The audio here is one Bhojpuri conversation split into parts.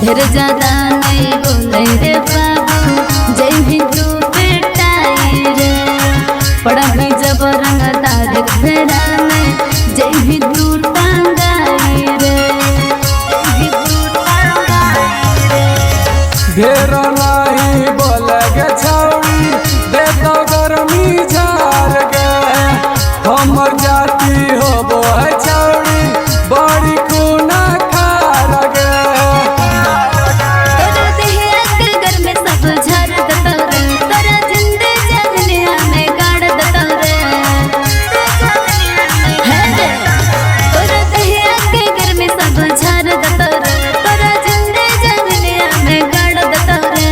ढेर ज्यादा नहीं बोले रे बाबू जय हिंदू बेटाई रे पढ़ी जब रंगदार फेरा में जय हिंदू टांगाई रे ढेर नहीं बोले गे छौड़ी दे तो गर्मी झार गे हमर जाति होबो है छौड़ी बड़ी खूना खार गे तोरा देह के घर में सब झर दतो रे तोरा जिंदे जगनिया में गाड़ दतो रे तोरा देह के घर में सब झर दतो रे तोरा जिंदे जगनिया में गाड़ दतो रे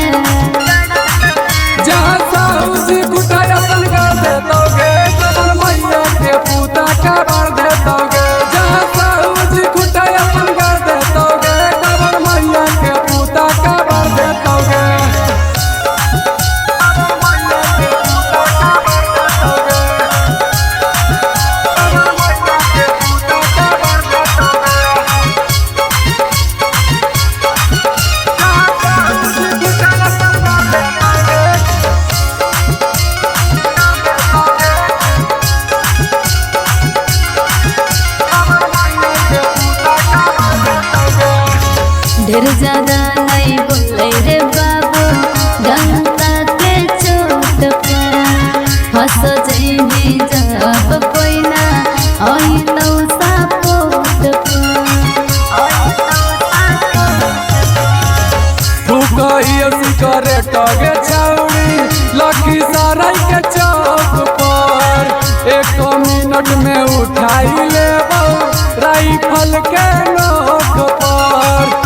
जहाँ साउसी कुटाया सनगा देतोगे तब मैया के पूता का बार देतोगे जहाँ साउसी कुटाया सनगा देतोगे तब मैया के पूता का बार देतोगे ढेर ज्यादा नहीं बोले रे बाबू गंगा के चोट पर फंस जाइबी जब कोई ना आई तो सपोर्ट करे टगे छौड़ी लखी सराय के चौक पर 1 मिनट में उठाई लेबो राइफल के नोक पर